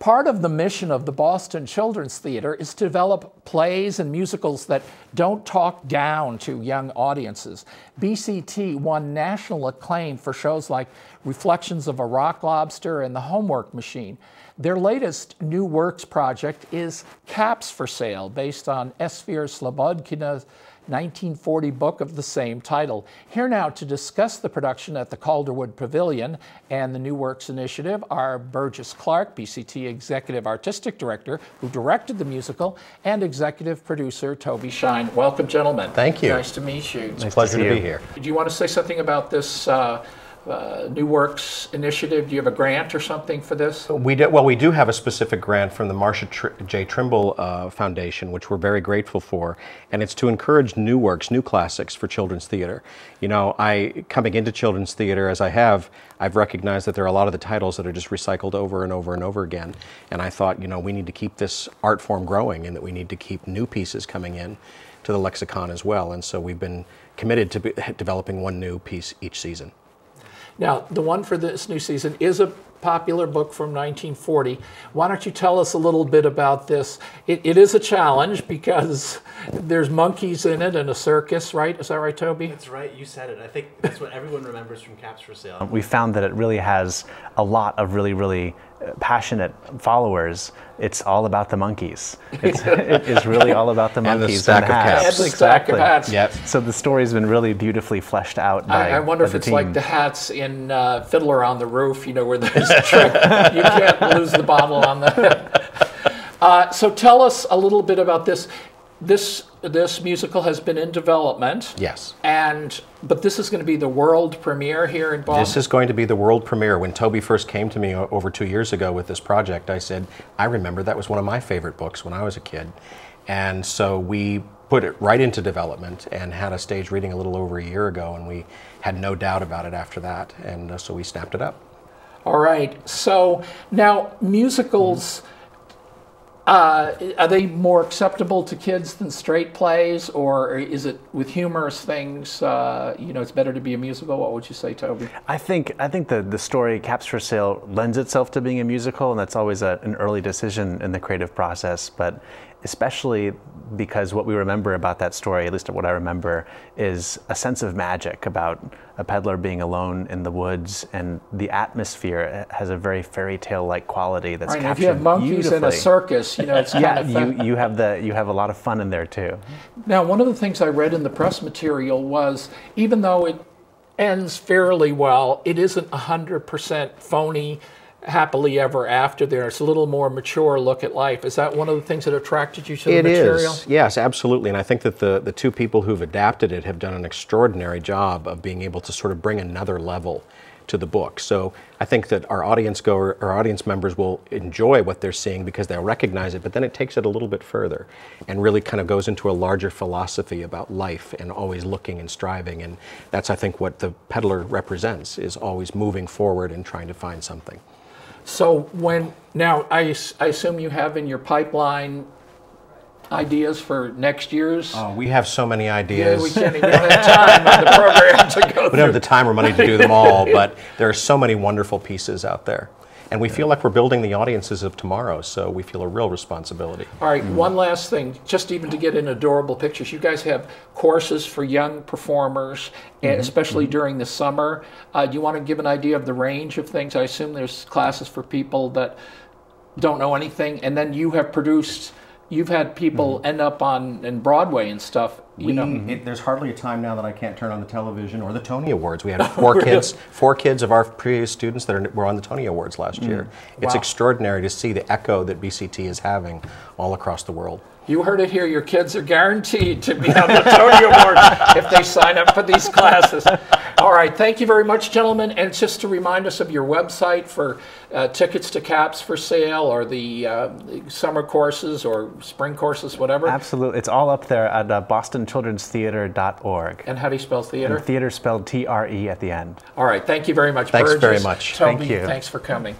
Part of the mission of the Boston Children's Theater is to develop plays and musicals that don't talk down to young audiences. BCT won national acclaim for shows like Reflections of a Rock Lobster and The Homework Machine. Their latest new works project is Caps for Sale, based on Esfir Slobodkina's 1940 book of the same title. Here now to discuss the production at the Calderwood Pavillion and the New Works Initiative are Burgess Clark, BCT Executive Artistic Director, who directed the musical, and Executive Producer Toby Schine. Welcome, gentlemen. Thank you. Nice to meet you. It's a pleasure to be here. Do you want to say something about this New Works Initiative? Do you have a grant or something for this? We do have a specific grant from the Marcia J. Trimble Foundation, which we're very grateful for, and it's to encourage new works, new classics for children's theater. You know, coming into children's theater as I've recognized that there are a lot of the titles that are just recycled over and over and over again, and I thought, you know, we need to keep this art form growing and that we need to keep new pieces coming in to the lexicon as well, and so we've been committed to developing one new piece each season. Now, the one for this new season is a popular book from 1940. Why don't you tell us a little bit about this? It is a challenge because there's monkeys in it and a circus, right? Is that right, Toby? That's right, you said it. I think that's what everyone remembers from Caps for Sale. We found that it really has a lot of really passionate followers. It's all about the monkeys. It is really all about the monkeys and the stack of hats. caps. And the stack of hats. Yep. So the story's been really beautifully fleshed out by I wonder if it's team. Like the hats in Fiddler on the Roof, you know, where there's a trick. You can't lose the bottle on the head. So tell us a little bit about this. This musical has been in development. Yes. But this is going to be the world premiere here in Boston? This is going to be the world premiere. When Toby first came to me over 2 years ago with this project, I said, I remember that was one of my favorite books when I was a kid. And so we put it right into development and had a stage reading a little over a year ago, and we had no doubt about it after that. And so we snapped it up. All right. So now musicals... are they more acceptable to kids than straight plays, or is it with humorous things? You know, it's better to be a musical. What would you say, Toby? I think the story Caps for Sale lends itself to being a musical, and that's always an early decision in the creative process. But especially because what we remember about that story, at least what I remember, is a sense of magic about a peddler being alone in the woods, and the atmosphere has a very fairy tale-like quality that's captured if you have monkeys in a circus, you know, it's kind of fun. you have a lot of fun in there too. Now, one of the things I read in the press material was, even though it ends fairly well, it isn't 100% phony, happily ever after. There's a little more mature look at life. Is that one of the things that attracted you to the material? It is, yes, absolutely. And I think that the two people who've adapted it have done an extraordinary job of being able to sort of bring another level to the book. So I think that our audience members will enjoy what they're seeing because they'll recognize it, but then it takes it a little bit further and really kind of goes into a larger philosophy about life and always looking and striving. And that's, I think, what the peddler represents, is always moving forward and trying to find something. So now I assume you have in your pipeline ideas for next year's? Oh, we have so many ideas. Yeah, we don't have time on the program to go through. We don't have the time or money to do them all, but there are so many wonderful pieces out there. And we feel like we're building the audiences of tomorrow, so we feel a real responsibility. All right, one last thing, just even to get in adorable pictures. You guys have courses for young performers, and especially during the summer. Do you want to give an idea of the range of things? I assume there's classes for people that don't know anything, and then you have produced... You've had people end up in Broadway and stuff. There's hardly a time now that I can't turn on the television or the Tony Awards. We had four kids of our previous students that were on the Tony Awards last year. It's extraordinary to see the echo that BCT is having all across the world. You heard it here. Your kids are guaranteed to be on the Tony Awards if they sign up for these classes. All right. Thank you very much, gentlemen. And just to remind us of your website for tickets to Caps for Sale, or the summer courses or spring courses, whatever. Absolutely. It's all up there at bostonchildrenstheater.org. And how do you spell theater? And theater spelled T-R-E at the end. All right. Thank you very much, Thanks Burgess. very much. Toby, Thank you. Thanks for coming.